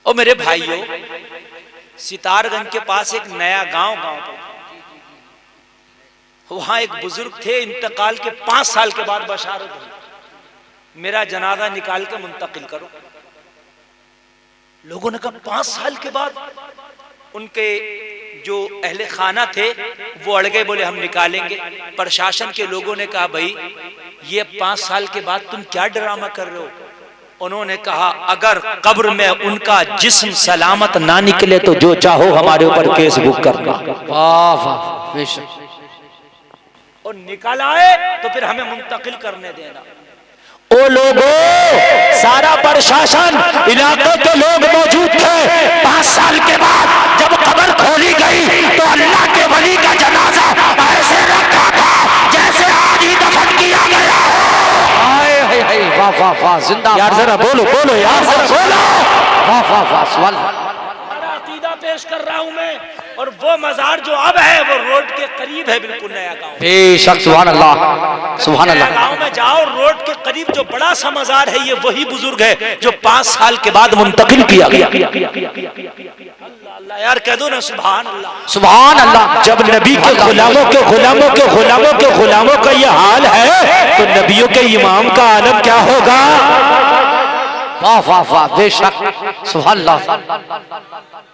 और मेरे भाइयों, सितारगंज के पास एक नया गांव पड़ा, वहां एक बुजुर्ग थे, इंतकाल के 5 साल के बाद बशारत हुई, मेरा जनाजा निकाल के मुंतकिल करो। लोगों ने कहा 5 साल के बाद? उनके जो अहले खाना थे वो अड़ गए, बोले हम निकालेंगे। प्रशासन के लोगों ने कहा भाई ये 5 साल के बाद तुम क्या ड्रामा कर रहे हो? उन्होंने कहा अगर कब्र में उनका जिस्म सलामत ना निकले तो जो चाहो हमारे ऊपर केस बुक करना। वाह वाह, बेशक। और निकल आए तो फिर हमें मुंतकिल करने देना। ओ लोगों, सारा प्रशासन, इलाके के लोग मौजूद थे। 5 साल के बाद जब कब्र खोली गई तो अल्लाह के वली का जनाजा ऐसे रखा था जैसे आज ही दफन किया गया हो। वाह वाह वाह, जिंदा यार जरा बोलो बोलो यार जरा बोलो। वाह वाह वाह, सवाल अकीदा पेश कर रहा हूं मैं। और वो मजार जो अब है वो रोड के करीब है, बिल्कुल नया गांव। बेशक, सुभान अल्लाह सुभान अल्लाह। गांव में जाओ, रोड के करीब जो बड़ा सा मजार है, ये वही बुजुर्ग है जो 5 साल के बाद मुंतकिल किया गया। अल्लाह यार कह दो ना सुभान अल्लाह सुभान अल्लाह। जब नबी के गुलामों के गुलामों के गुलामों के गुलामों का ये हाल है तो नबियों के इमाम का आलम क्या होगा? वाह वाह वाह, बेशक, सुभान अल्लाह।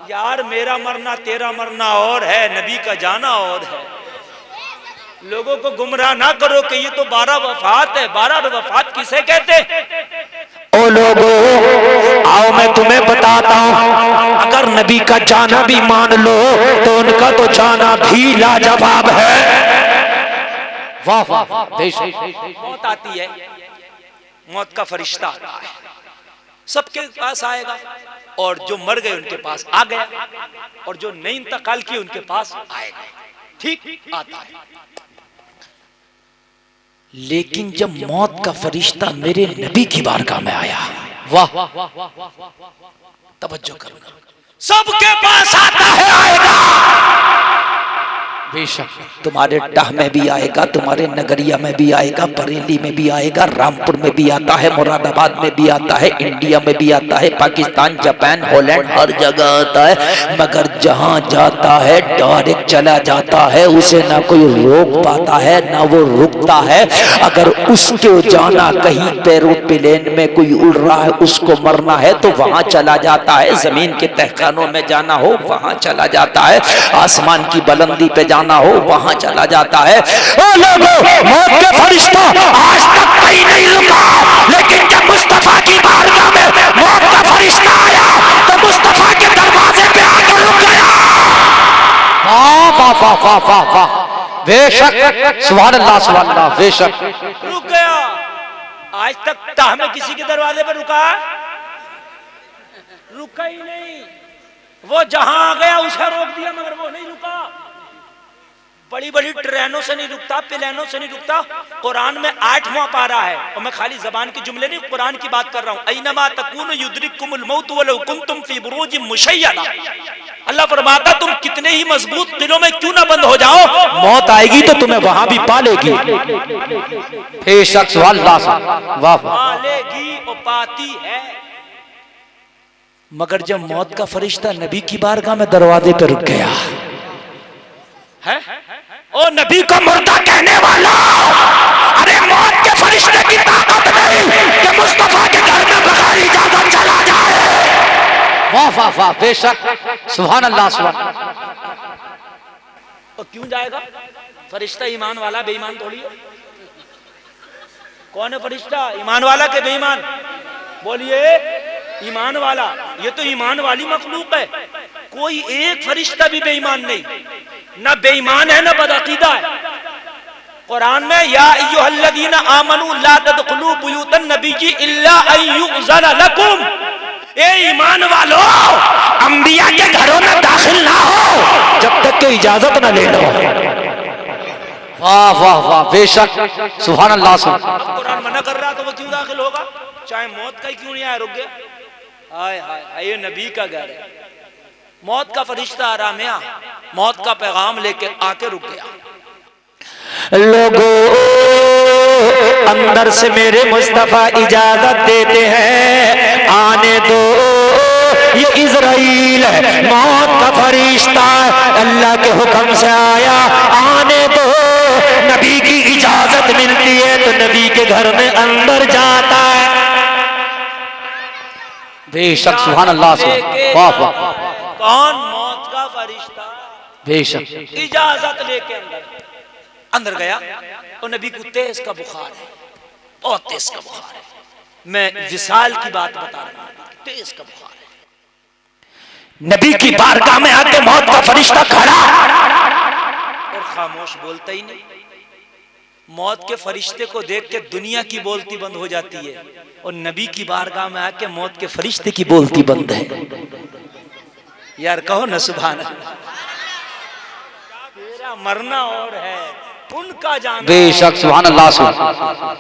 यार मेरा मरना तेरा मरना और है, नबी का जाना और है। लोगों को गुमराह ना करो कि ये तो 12 वफात है। 12 वफात किसे कहते? ओ लोगों, आओ मैं तुम्हें बताता हूँ, अगर नबी का जाना भी मान लो तो उनका तो जाना भी लाजवाब है। वाह वाह वाह, बेशक। मौत आती है, मौत का फरिश्ता आता है, सबके पास आएगा, और जो मर गए उनके पास आ गया, और जो नहीं इंतकाल किए उनके पास आएगा। ठीक आता है। लेकिन जब मौत का फरिश्ता मेरे नबी की बारगाह में आया, वाह, तवज्जो करना, सबके पास आता है, आएगा। बेशक। तुम्हारे टाह में भी आएगा, तुम्हारे नगरिया में भी आएगा, बरेली में भी आएगा, रामपुर में भी आता है, मुरादाबाद में भी आता है, इंडिया में भी आता है, पाकिस्तान, जापान, हॉलैंड, हर जगह आता है। मगर जहां जाता है डायरेक्ट चला जाता है, उसे ना कोई रोक पाता है ना वो रुकता है। अगर उसको जाना कहीं एरोप्लेन में कोई उड़ रहा है, उसको मरना है तो वहां चला जाता है। जमीन के तहखानों में जाना हो वहां चला जाता है, आसमान की बुलंदी पे जाना हो वहां चला जाता है। ओ लोगों, मौत के फरिश्ता आज तक कहीं नहीं रुका, लेकिन जब मुस्तफा की बारगाह में मौत का फरिश्ता आया तो मुस्तफा के दरवाजे पे आकर रुक गया। वाह वाह वाह वाह वाह वाह, बेशक, सुभान अल्लाह सुभान अल्लाह, बेशक। रुक गया। आज तक ताह में किसी के दरवाजे पर रुका? रुका ही नहीं। वो जहां आ गया उसे रोक दिया, मगर वो नहीं रुका। बड़ी बड़ी ट्रेनों से नहीं रुकता, प्लेनों से नहीं रुकता। कुरान में 8वां पारा है, और मैं खाली जबान के जुमले नहीं, कुरान की बात कर रहा हूं। ऐनमा तकूनु युद्रिकुमुल मौत वलौ कुंतुम फी बुरूजिम मुशय्यदा। अल्लाह फरमाता तुम कितने ही मजबूत किलों में क्यों ना बंद हो जाओ, मौत आएगी तो तुम्हें वहां भी पालेगी। बेशक, सुभान अल्लाह, वाह। पालेगी और पाती है। मगर जब मौत का फरिश्ता नबी की बारगाह में दरवाजे पे रुक गया है, ओ नबी को मुर्दा कहने वाला, अरे मौत के फरिश्ते की ताकत नहीं कि मुस्तफा के घर में बगैर इजाजत चला जाए। वाह वाह वाह, बेशक, सुभान अल्लाह सुभान। और क्यों जाएगा? फरिश्ता ईमान वाला, बेईमान थोड़ी है। कौन है फरिश्ता, ईमान वाला के बेईमान? बोलिए, ईमान वाला। ये तो ईमान वाली मखलूक है, कोई एक फरिश्ता भी बेईमान नहीं, ना बेईमान है ना बदअकीदा है। कुरान में या अय्युहल्लज़ीना आमनू ला तदखुलू बुयूतन नबिय्यि इल्ला अन युअज़न लकुम। ए ईमान वालों, अंबिया के घरों में दाखिल ना हो जब तक कि इजाजत न ले लो। वाह वाह वाह, बेशक, सुभान अल्लाह सुभान। कुरान मना कर रहा तो वो क्यों दाखिल होगा? चाहे मौत का ही क्यों नहीं आया, रुक गया। हाय हाय, ये नबी का घर है। मौत का फरिश्ता आराम है, मौत का पैगाम लेके आके रुक गया। लोगों, अंदर से मेरे मुस्तफा इजाजत देते हैं, आने दो ये इजराइल है, मौत का फरिश्ता अल्लाह के हुक्म से आया, आने दो। नबी की इजाजत मिलती है तो नबी के घर में अंदर जाता है। बेशक सुभान अल्लाह से। वाह वाह। कौन? मौत का फरिश्ता बेशक। इजाजत लेके अंदर गया और नबी को तेज का बुखार है, बहुत तेज का बुखार है। मैं विसाल की बात बता रहा हूं, तेज का बुखार है। नबी की बारगाह में आके मौत का फरिश्ता खड़ा और खामोश, बोलता ही नहीं। मौत के फरिश्ते को देख के दुनिया की बोलती बंद हो जाती है और नबी की बारगाह में आके मौत के फरिश्ते की बोलती बंद है। यार कहो ना सुभान अल्लाह। तेरा मरना और है, उनका जाना। बेशक सुभान अल्लाह से।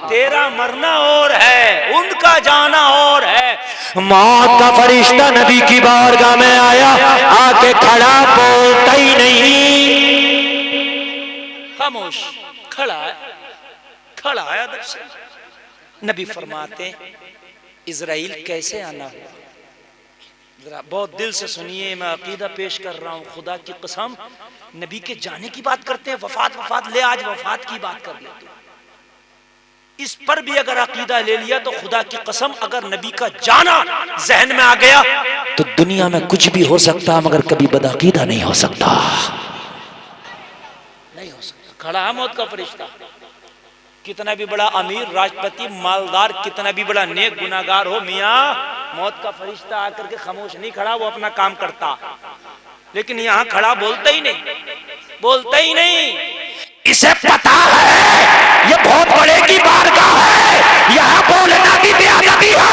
तेरा मरना और है, उनका जाना और है। मौत का फरिश्ता नबी की बारगाह में आया, आके खड़ा, बोलता ही नहीं, खामोश खड़ा है, खड़ा है अदब से। नबी फरमाते इजराइल कैसे आना हो, जरा बहुत दिल से सुनिए, मैं अकीदा पेश कर रहा हूँ, खुदा की कसम। नबी के जाने की बात करते हैं, वफात वफात ले, आज वफात की बात कर लेते हैं। इस पर भी अगर अकीदा ले लिया तो खुदा की कसम, अगर नबी का जाना जहन में आ गया तो दुनिया में कुछ भी हो सकता मगर कभी बदअकीदा नहीं हो सकता। नहीं हो सकता। खड़ा है मौत का फरिश्ता, कितना भी बड़ा अमीर, राष्ट्रपति, मालदार, कितना भी बड़ा नेक गुनाहगार हो, मियाँ मौत का फरिश्ता आकर के खामोश नहीं खड़ा, वो अपना काम करता। लेकिन यहाँ खड़ा बोलता ही नहीं, बोलता ही नहीं। इसे पता है ये बहुत बड़े की बारगाह है, यहाँ बोलना भी बेअदबी है।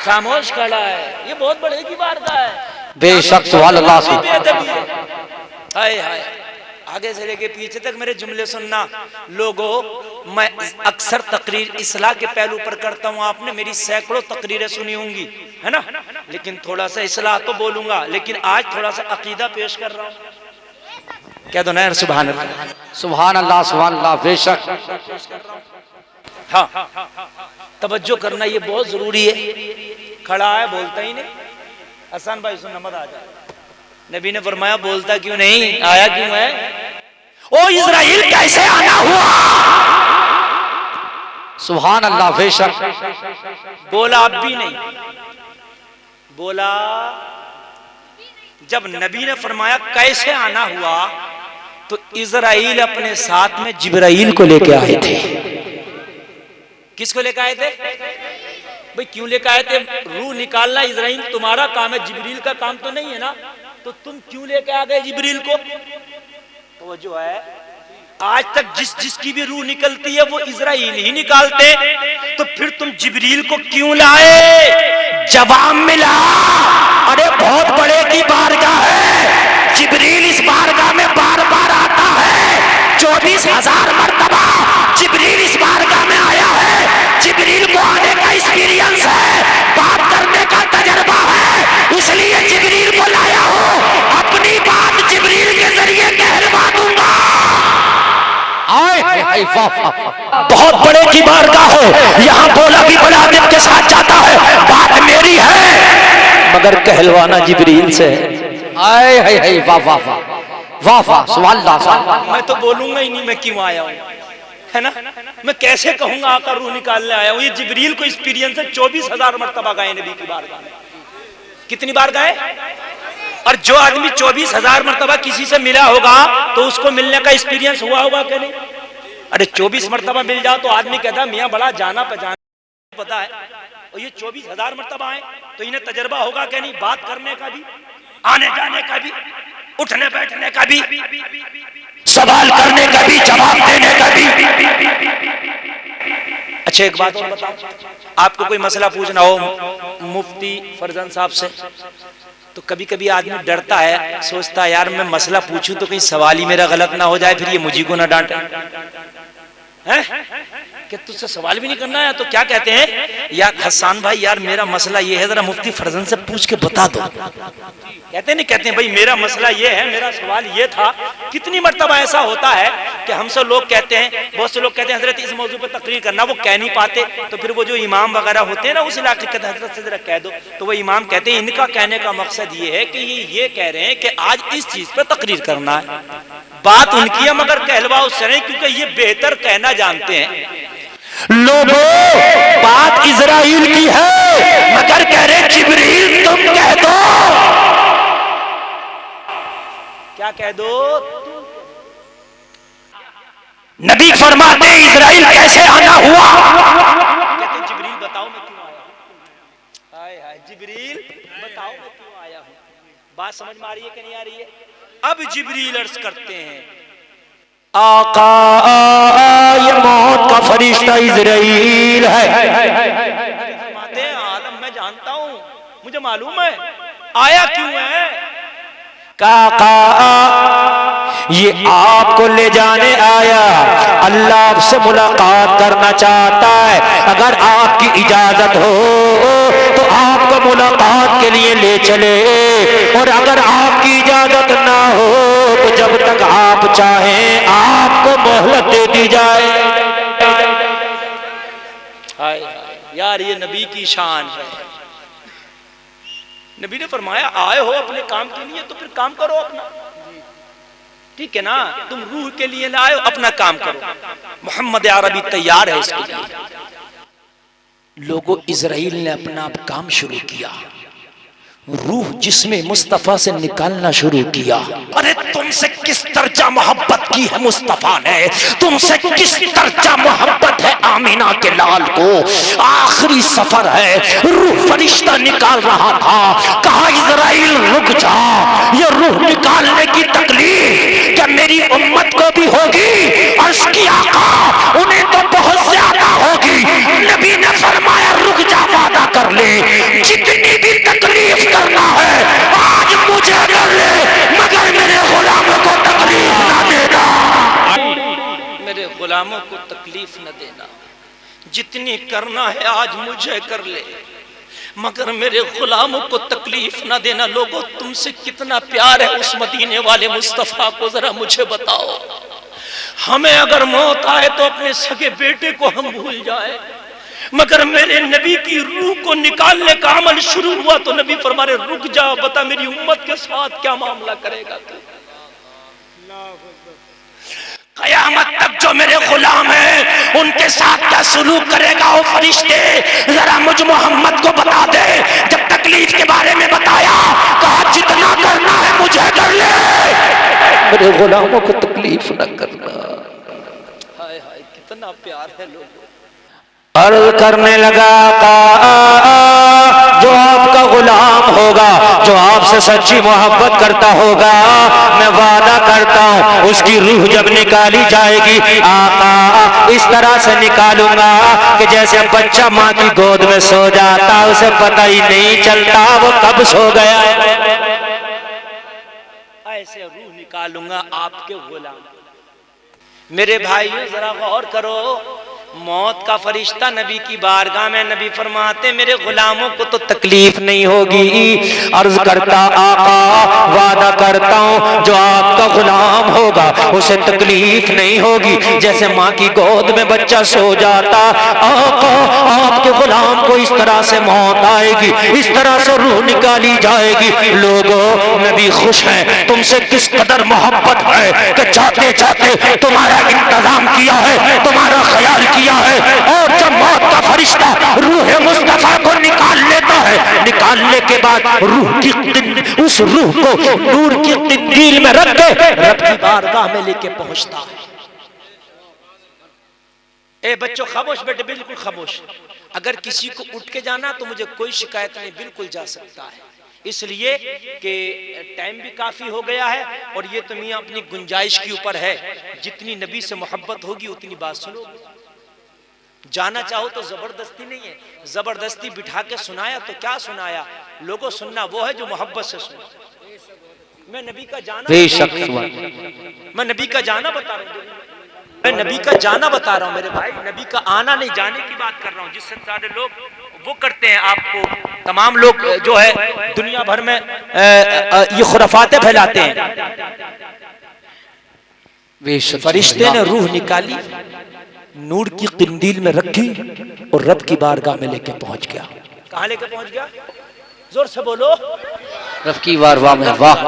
खामोश खड़ा है, ये बहुत बड़े की बारगाह है। बेशक सुभान अल्लाह से। बेअदबी है। हाय हाय, आगे से लेके पीछे तक मेरे जुमले सुनना। लोगों, मैं अक्सर तकरीर इस्लाह के पहलू पर करता हूँ, आपने मेरी सैकड़ों तकरीरें सुनी होंगी, है ना, लेकिन थोड़ा सा इस्लाह तो बोलूंगा, लेकिन आज थोड़ा सा अकीदा पेश कर रहा हूँ। क्या तो नैर सुभान अल्लाह, सुभान अल्लाह सुभान अल्लाह। बेशक। हाँ, तवज्जो करना ये बहुत जरूरी है। खड़ा है, बोलता ही नहीं। हसन भाई सुन, नमद आ जाए। नबी ने फरमाया बोलता क्यों नहीं, आया क्यों है? ओ इजराइल कैसे आना हुआ? सुभान अल्लाह। बेशक। बोला अब भी नहीं, बोला। जब नबी ने फरमाया कैसे आना हुआ तो इजराइल अपने साथ में जिब्राइल को लेके आए थे। किसको लेकर आए थे भाई? क्यों लेकर आए थे? रूह निकालना इजराइल तुम्हारा काम है, जिब्रील का काम तो नहीं है ना, तो तुम क्यों लेके आ गए जिब्रील को? तो वो जो है, आज तक जिसकी भी रूह निकलती है वो इजराइल ही निकालते, तो फिर तुम जिब्रील को क्यों लाए? जवाब मिला, अरे बहुत बड़े की बारगाह है, जिब्रील इस बारगाह में बार बार आता है। 24,000 मरतबा जिब्रील इस बारगाह में आया है। जिब्रील को आने का एक्सपीरियंस है, बात करने का तजर्बा है, इसलिए जिब्रील को लाया हूं। अपनी बात जिब्रील के जरिए कहलवा दूंगा। बहुत बड़े की बारगाह है, यहाँ बोला भी बड़ा आदमी के साथ जाता है, बात मेरी है मगर कहलवाना जिब्रील से। आए हाय हाय, वाह वाह वाह वाह वाह, सुभान अल्लाह। मैं तो बोलूंगा ही नहीं मैं क्यों आया हूँ, है ना। मैं कैसे कहूंगा आकर रूह निकालने आया हूँ? ये जिब्रील को एक्सपीरियंस है, 24,000 मरतबा गए नबी की बारगाह में। कितनी बार गए? और जो आदमी 24,000 मरतबा किसी से मिला होगा तो उसको मिलने का एक्सपीरियंस हुआ होगा कि नहीं? अरे 24 मरतबा मिल जाओ तो आदमी कहता मियाँ बड़ा जाना पहचाना पता है, और ये 24,000 मरतबा आए तो इन्हें तजर्बा होगा कि नहीं? बात करने का भी, आने जाने का भी, उठने बैठने का भी, सवाल करने का भी, जवाब देने का भी। अच्छा एक बात और बताओ, आपको कोई मसला पूछना हो मुफ्ती फरजंद साहब से, तो कभी कभी आदमी डरता है, सोचता है यार मैं मसला पूछूं तो कहीं सवाल ही मेरा गलत ना हो जाए, फिर ये मुझी को ना डांटे, हैं? कि तुझसे सवाल भी नहीं करना है तो क्या कहते हैं, यार हसन भाई यार मेरा मसला ये है, जरा मुफ्ती फरजंद से पूछ के बता दो। कहते नहीं कहते हैं भाई मेरा मसला ये है, मेरा सवाल ये था। कितनी मर्तबा ऐसा होता है कि हमसे लोग कहते हैं, बहुत से लोग कहते हैं हजरत इस मौजू पर तकरीर करना, वो कह नहीं पाते, तो फिर वो जो इमाम वगैरह होते हैं ना उस इलाके के, हजरत से जरा कह दो, तो वो इमाम कहते हैं इनका कहने का मकसद ये है कि ये कह रहे हैं कि आज इस चीज पर तकरीर करना है। बात उनकी है मगर कहलवा उससे नहीं, क्योंकि ये बेहतर कहना जानते हैं। लोगों बात इजराइल की है मगर कह रहे जिब्रील तुम कह दो। क्या कह दो? नबी फरमाते इजराइल कैसे आना हुआ? कहते जिब्रील बताओ मैं क्यों आया हूं। हाय हाय, जिब्रील बताओ मैं क्यों आया हूं। बात समझ में आ रही है कि नहीं आ रही है? अब जिब्रील अर्ज करते हैं, आका ये मौत का फरिश्ता इजराइल है। फरमाते हैं आलम मैं जानता हूं, मुझे मालूम है, आया क्यों है? काका ये आपको ले जाने आया, अल्लाह आपसे मुलाकात करना चाहता है, अगर आपकी इजाजत हो तो आपको मुलाकात के लिए ले चले, और अगर आपकी इजाजत ना हो तो जब तक आप चाहें आपको मोहलत दे दी जाए। हाय यार, ये नबी की शान है। नबी ने फरमाया आए हो अपने काम के लिए तो फिर काम करो अपना, ठीक है ना? तुम रूह के लिए लाए हो, अपना काम करो। मोहम्मद अरबी तैयार है इसके लिए। लोगों इजराइल ने अपना आप काम शुरू किया, रूह जिसमें मुस्तफा से निकालना शुरू किया। अरे तुमसे किस दर्जा मोहब्बत की है मुस्तफा ने, तुमसे किस दर्जा मोहब्बत है आमीना के लाल को। आखिरी सफर है, रूह फरिश्ता निकाल रहा था, कहा इजराइल रुक जा, ये रूह निकालने की तकलीफ क्या मेरी उम्मत को भी होगी? अर्श की आका उन्हें तो बहुत ज्यादा होगी। नबी ने फरमाया रुक जा, वादा कर ले, जितनी भी तकलीफ करना है आज मुझे कर ले, मगर मेरे गुलामों को तकलीफ ना देना। मेरे गुलामों को तकलीफ न देना, जितनी करना है आज मुझे कर ले, मगर मेरे गुलामों को तकलीफ न देना। लोगों तुमसे कितना प्यार है उस मदीने वाले मुस्तफा को जरा मुझे बताओ। हमें अगर मौत आए तो अपने सगे बेटे को हम भूल जाए, मगर मेरे नबी की रूह को निकालने का अमल शुरू हुआ तो नबी फरमाए रुक जा, बता मेरी उम्मत के साथ क्या मामला करेगा तू। कयामत तक जो मेरे गुलाम हैं उनके साथ क्या सुलूक करेगा वो फरिश्ते, जरा मुझ मोहम्मद को बता दे। जब तकलीफ के बारे में बताया, कहा जितना करना है मुझे कर ले, मेरे गुलामों को तकलीफ न करना। हाय हाय, कितना प्यार है लोगों। अर्ज करने लगा जो आपका गुलाम होगा, जो आपसे सच्ची मोहब्बत करता होगा, मैं वादा करता हूँ उसकी रूह जब निकाली जाएगी आका इस तरह से निकालूंगा कि जैसे बच्चा माँ की गोद में सो जाता उसे पता ही नहीं चलता वो कब सो गया। ऐसे रूह निकालूंगा आपके गुलाम। मेरे भाइयों जरा गौर करो, मौत का फरिश्ता नबी की बारगाह में, नबी फरमाते मेरे गुलामों को तो तकलीफ नहीं होगी। अर्ज करता आका वादा करता हूँ जो आपका गुलाम होगा उसे तकलीफ नहीं होगी, जैसे माँ की गोद में बच्चा सो जाता आका आपके गुलाम को इस तरह से मौत आएगी, इस तरह से रूह निकाली जाएगी। लोगों नबी खुश हैं, तुमसे किस कदर मोहब्बत है कि जाते जाते तुम्हारा इंतजाम किया है, तुम्हारा ख्याल किया है, और जब मौत का फरिश्ता रूह मुस्तफा को निकाल लेता है, निकालने के बाद रूह की उस रूह को नूर की तिंदील में रख के रब की बारगाह में लेके पहुंचता है। ए बच्चों खामोश बेटे, बिल्कुल खामोश। अगर किसी को उठ के जाना तो मुझे कोई शिकायत नहीं, बिल्कुल जा सकता है, इसलिए कि टाइम भी काफी हो गया है और ये तो मियां अपनी गुंजाइश के ऊपर है, जितनी नबी से मोहब्बत होगी उतनी बात सुनो। जाना चाहो तो जबरदस्ती नहीं है, जबरदस्ती बिठा के सुनाया तो क्या सुनाया। लोगों सुनना वो है जो मोहब्बत से सुने। मैं नबी का जाना मैं नबी का जाना बता रहा हूँ, मैं नबी का जाना बता रहा हूँ मेरे भाई, नबी का आना नहीं जाने की बात कर रहा हूँ। जिससे सारे लोग वो करते हैं, आपको तमाम लोग जो है दुनिया भर में ये खुराफातें फैलाते हैं। बेशक फरिश्ते ने रूह निकाली, नूर की किंदील में रखी और रब की बारगाह में लेके पहुंच गया। कहाँ लेके पहुंच गया? जोर से बोलो। रब की बारगाह में। वाह।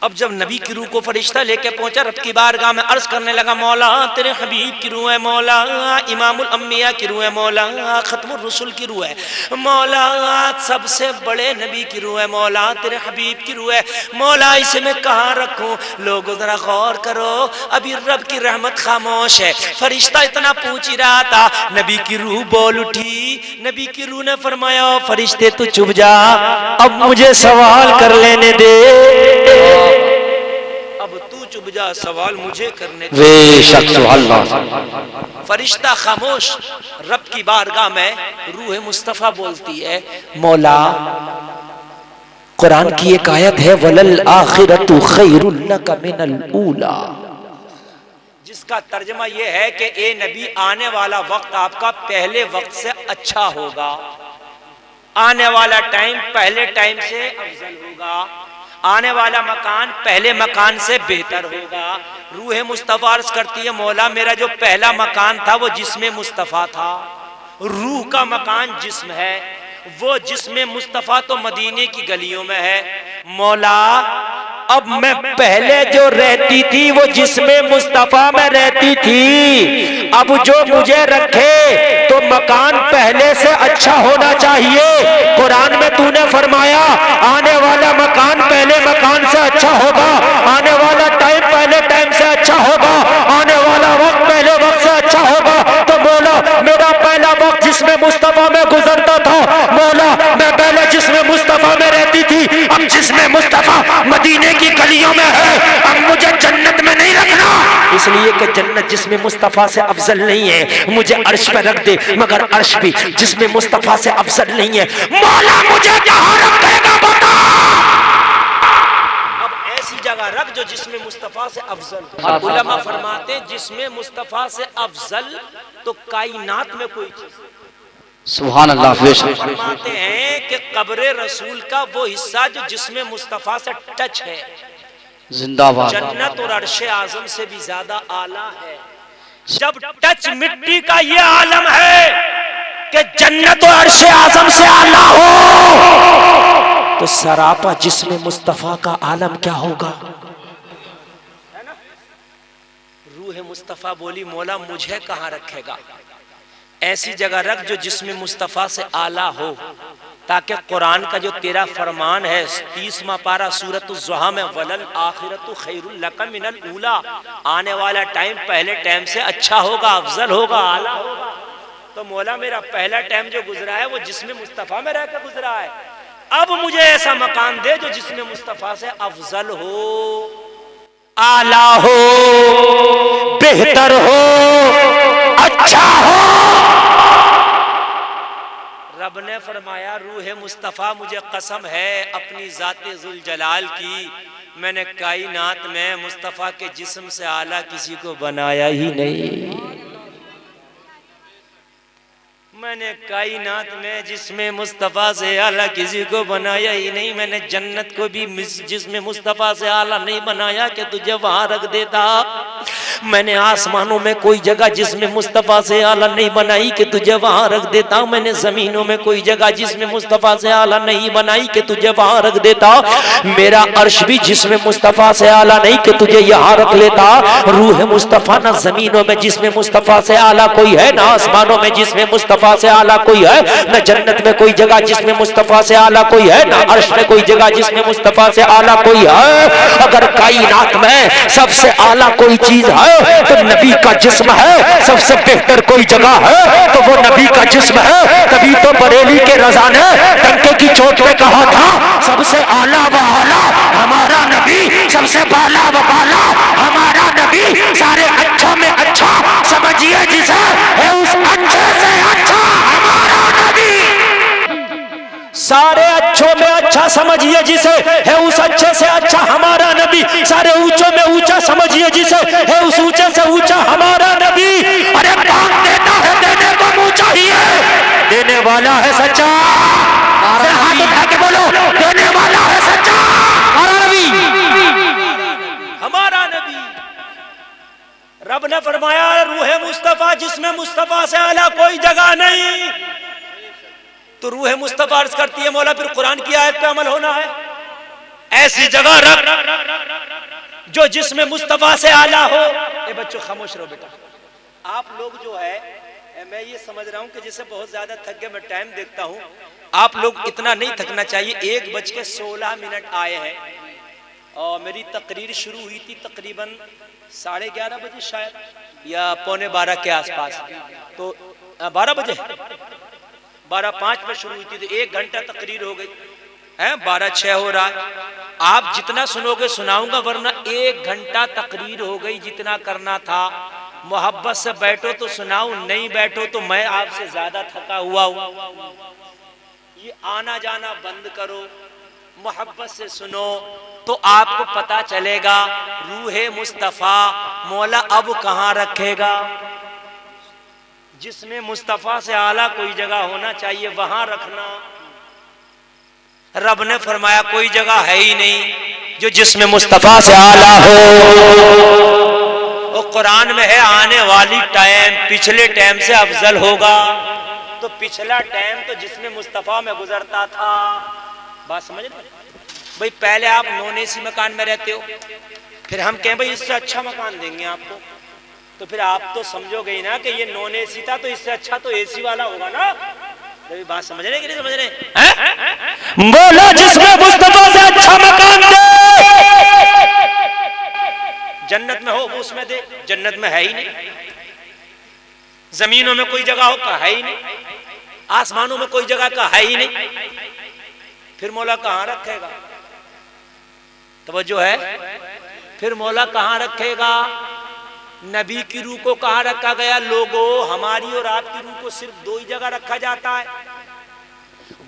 अब जब नबी की रूह को फरिश्ता लेके पहुंचा रब की बारगाह में, अर्ज करने लगा, मौला तेरे हबीब की रूह है, मौला इमामुल अंबिया की रूह है, मौला खत्मुर रसूल की रूह है, मौला सबसे बड़े नबी की रूह है, मौला तेरे हबीब की रूह है, मौला इसे मैं कहाँ रखूं? लोगों जरा गौर करो, अभी रब की रहमत खामोश है। फरिश्ता इतना पूछ ही रहा था, नबी की रूह बोल उठी। नबी की रूह ने फरमाया, फरिश्ते तू चुप जा, अब मुझे सवाल कर लेने दे। अब तू चुप जा, सवाल मुझे करने दे। बेशक सुभान अल्लाह। फरिश्ता खामोश। रब की बारगाह में रूह मुस्तफा बोलती है, मौला कुरान की एक आयत है, वलल आखिरतु खैरुल लका मिनल ऊला, जिसका तर्जमा यह है कि ए नबी, आने वाला वक्त आपका पहले वक्त से अच्छा होगा, आने वाला टाइम पहले टाइम से अफजल होगा, आने वाला मकान पहले मकान से बेहतर होगा। रूह मुस्तफा अर्ज करती है, मौला मेरा जो पहला मकान था वो जिस्म मुस्तफा था, रूह का मकान जिस्म है, वो जिस्म मुस्तफा तो मदीने की गलियों में है। मौला अब मैं पहले जो रहती थी वो जिस्म मुस्तफा में रहती थी, अब जो मुझे रखे तो मकान पहले से अच्छा होना चाहिए। कुरान में तूने फरमाया आने वाला मकान पहले मकान से अच्छा होगा, आने वाला टाइम पहले टाइम से अच्छा होगा, आने वाला वक्त पहले वक्त से अच्छा होगा। तो मौला मेरा पहला वक्त जिस्म मुस्तफा में गुजरता था, मौला मैं पहले जिस्म मुस्तफा में रहती थी, अब जिस्म मुस्तफा मदीने की गलियों में है, अब मुझे जन्नत में नहीं रखना, इसलिए कि जन्नत जिस्म मुस्तफा से अफजल नहीं है। मुझे अर्श पे रख दे, मगर अर्श भी जिस्म मुस्तफा से अफजल नहीं है। मौला मुझे कहां रखेगा बता? अब ऐसी जगह रख जो जिस्म मुस्तफा से अफजल हो। उलमा फरमाते हैं जिस्म मुस्तफा से अफजल तो कायनात में कोई चीज। सुभान अल्लाह। बेशक फरमाते हैं कि कब्र रसूल का वो हिस्सा जो जिस्म मुस्तफा से टच है, जिंदाबाद। जन्नत और अर्शे आजम से भी ज्यादा आला है। जब टच मिट्टी का ये आलम है कि जन्नत और अर्शे आजम से आला हो, तो सरापा जिस्म मुस्तफा का आलम क्या होगा? रूह मुस्तफा बोली, मौला मुझे कहां रखेगा? ऐसी जगह रख जो जिस्म मुस्तफा से आला हो, ताकि कुरान का जो तेरा फरमान है 30वां पारा सूरत ज़ुहा में, वलल आखिरतु खैरुल लका मिनल ऊला, आने वाला टाइम पहले टाइम से अच्छा होगा, अफजल होगा, आला होगा। तो मौला मेरा पहला टाइम जो गुजरा है वो जिस्म मुस्तफा में रहकर गुजरा है, अब मुझे ऐसा मकान दे जो जिस्म मुस्तफा से अफजल हो, आला हो, बेहतर हो, अच्छा हो। रब ने फरमाया, रूह मुस्तफा मुझे कसम है अपनी जाते जुल जलाल की, मैंने कायनात में मुस्तफा के जिस्म से आला किसी को बनाया ही नहीं। मैंने कायनात में जिस्म मुस्तफा से आला किसी को बनाया ही नहीं। मैंने जन्नत को भी जिस्म मुस्तफा से आला नहीं बनाया कि तुझे वहां रख देता। मैंने आसमानों में कोई जगह जिस्म मुस्तफा से आला नहीं बनाई कि तुझे वहां रख देता। मैंने जमीनों में कोई जगह जिस्म मुस्तफा से आला नहीं बनाई कि तुझे वहां रख देता। मेरा अर्श भी जिस्म मुस्तफा से आला नहीं कि तुझे यहाँ रख लेता। रूह मुस्तफा ना जमीनों में जिस्म मुस्तफा से आला कोई है, ना आसमानों में जिस्म मुस्तफा से आला कोई है, न जन्नत में कोई जगह जिस्म मुस्तफा से आला कोई है, ना अर्श में कोई जगह जिस्म मुस्तफा से आला कोई है। अगर कायनात में सबसे आला कोई चीज है तो नबी का जिस्म है, सबसे बेहतर कोई जगह है तो वो नबी का जिस्म है। तभी तो बरेली के रज़ा ने डंके की चोट पे कहा था, सबसे आला व आला हमारा नबी, सबसे बाला व बाला हमारा नबी, सारे अच्छों में अच्छा समझिए जिसे है उस अच्छे से अच्छा हमारा नबी। सारे अच्छों में अच्छा समझिए जिसे है उस अच्छे से अच्छा हमारा नबी। सारे ऊंचों में ऊंचा समझिए जिसे है उस ऊंचे से ऊंचा हमारा नबी। अरे बात देता है, देने को मुंह चाहिए, देने वाला है सच्चा। हाथ उठा के बोलो, देने वाला है सच्चा हमारा नबी, हमारा नबी। रब ने फरमाया रूह मुस्तफा, जिसमें मुस्तफा से आला कोई जगह नहीं। तो रूह मुस्तफा अर्ज करती है मौला फिर कुरान की आयत पे अमल होना है, ऐसी जगह रख जो जिसमें मुस्तफा से आला हो। ए बच्चों खामोश रहो बेटा। आप लोग जो है, मैं ये समझ रहा हूं कि जिसे बहुत ज्यादा थक गए, मैं टाइम देखता हूं, आप लोग इतना नहीं थकना चाहिए। 1:16 आए हैं और मेरी तकरीर शुरू हुई थी तकरीबन 11:30 बजे शायद या 11:45 के आसपास। तो 12 बजे 12:05 में शुरू हुई थी, तो 1 घंटा तकरीर हो गई है। 12:06 हो रहा है। आप जितना सुनोगे सुनाऊंगा, वरना 1 घंटा तकरीर हो गई। जितना करना था मोहब्बत से बैठो तो सुनाऊं, नहीं बैठो तो मैं आपसे ज्यादा थका हुआ हूं। ये आना जाना बंद करो, मोहब्बत से सुनो तो आपको पता चलेगा रूह मुस्तफा मौला अब कहां रखेगा। जिसमें मुस्तफा से आला कोई जगह होना चाहिए वहां रखना। रब ने फरमाया कोई जगह है ही नहीं जो जिसमें मुस्तफा से आला हो। और कुरान में है आने वाली टाइम पिछले टाइम से अफजल होगा। तो पिछला टाइम तो जिसमें मुस्तफा में गुजरता था। बात समझ रहे भाई? पहले आप नॉन एसी मकान में रहते हो, फिर हम कहें भाई इससे अच्छा मकान देंगे आपको, तो फिर आप तो समझोगे ही ना कि ये नॉन एसी था तो इससे अच्छा तो एसी वाला होगा ना। बात समझ रहे कि नहीं समझ रहे? बोलो जिसमें मुस्तफा से अच्छा मकान दे। जन्नत में हो वो उसमें दे। जन्नत में है ही नहीं। जमीनों में कोई जगह हो का है ही नहीं। आसमानों में कोई जगह का है ही नहीं। फिर मौला कहां रखेगा? तवज्जो है? फिर मौला कहां रखेगा? नबी की रूह को कहां रखा गया? लोगों, हमारी और आपकी रूह को सिर्फ 2 ही जगह रखा जाता है।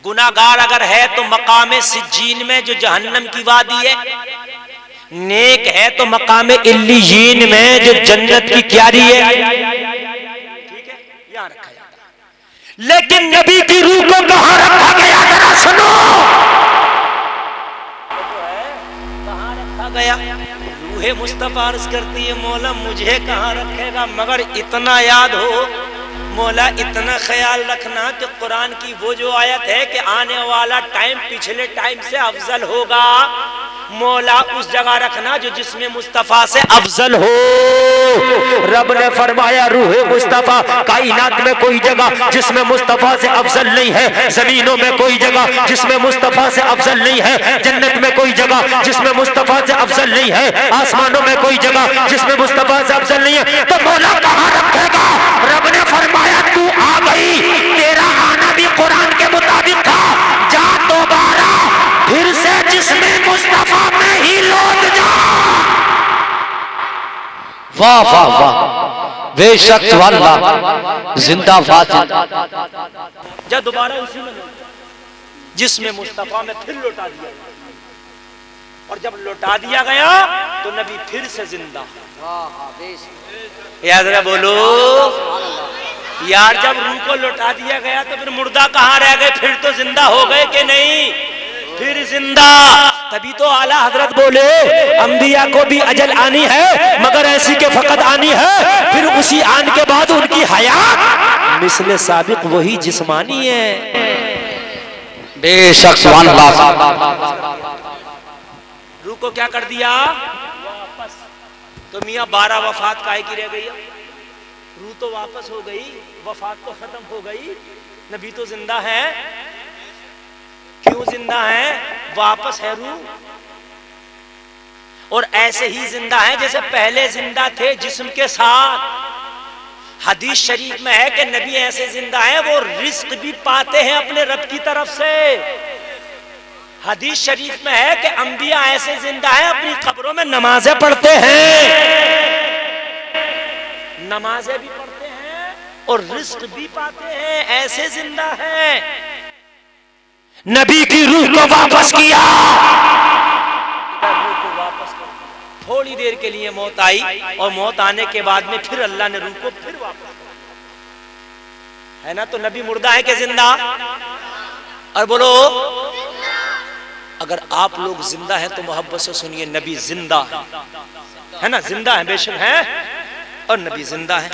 गुनाहगार अगर है तो मकाम सिज्जीन में जो जहन्नम की वादी है, नेक है तो मकाम इल्लीयीन में जो जन्नत की क्यारी है। ठीक है, यहां रखा जाता है। लेकिन नबी की रूह को कहां रखा गया? जरा सुनो। कहां रखा गया? रूह मुस्तफा अर्ज करती है मौला मुझे कहां रखेगा? मगर इतना याद हो, मौला इतना ख्याल रखना कि कुरान की वो जो आयत है कि आने वाला टाइम पिछले टाइम से अफजल होगा, मौला उस जगह रखना जो जिसमें मुस्तफा से अफजल हो। रब ने फरमाया रूह मुस्तफा, कायनात में कोई जगह जिसमें मुस्तफा से अफजल नहीं है। जमीनों में कोई जगह जिसमें मुस्तफा से अफजल नहीं है। जन्नत में कोई जगह जिसमें मुस्तफा से अफजल नहीं है। आसमानों में कोई जगह जिसमें मुस्तफा से अफजल नहीं है। तो मौला कहां रखेगा? रब ने फरमाया तू आ गई, तेरा आना भी कुरान के मुताबिक था। जा दोबारा फिर से जिसमें मुस्तफा में ही लौट जा। वाह वाह वाह, बेशक अल्लाह जिंदाबाद। जा दोबारा उसी में जिसमें मुस्तफा में फिर लौटा दिया। और जब लौटा दिया गया तो नबी फिर से जिंदा। याद रहा बोलो यार, जब रूह को लौटा दिया गया तो फिर मुर्दा कहां रह गए? फिर तो जिंदा हो गए कि नहीं? फिर जिंदा। तभी तो आला हजरत बोले अंबिया को भी अजल आनी है, मगर ऐसी के फकत आनी है। फिर उसी आन के बाद उनकी हयात मिसले साबिक वही जिस्मानी है। बेशक अल्लाह। रूह को क्या कर दिया? वापस। तो मियाँ 12 वफात काहे की रह गई? रूह तो वापस हो गई, वफात तो खत्म हो गई, नबी तो जिंदा है। क्यों जिंदा है? वापस है रूह। और ऐसे ही जिंदा है जैसे पहले जिंदा थे जिस्म के साथ। हदीस शरीफ में है कि नबी ऐसे जिंदा है वो रिस्क भी पाते हैं अपने रब की तरफ से। हदीस शरीफ में है कि अंबिया ऐसे जिंदा है अपनी कब्रों में नमाजें पढ़ते हैं, नमाजें भी पढ़ते हैं और रिस्क भी पाते हैं। ऐसे जिंदा है। नबी की रूह को वापस किया, रूह को वापस कर दिया। थोड़ी देर के लिए मौत आई और मौत आने के बाद में फिर अल्लाह ने रूह को फिर वापस किया। है ना? तो नबी मुर्दा है कि जिंदा? और बोलो, अगर आप लोग जिंदा हैं तो मोहब्बत से सुनिए, नबी जिंदा है ना? जिंदा है, बेशक है। और नबी जिंदा है।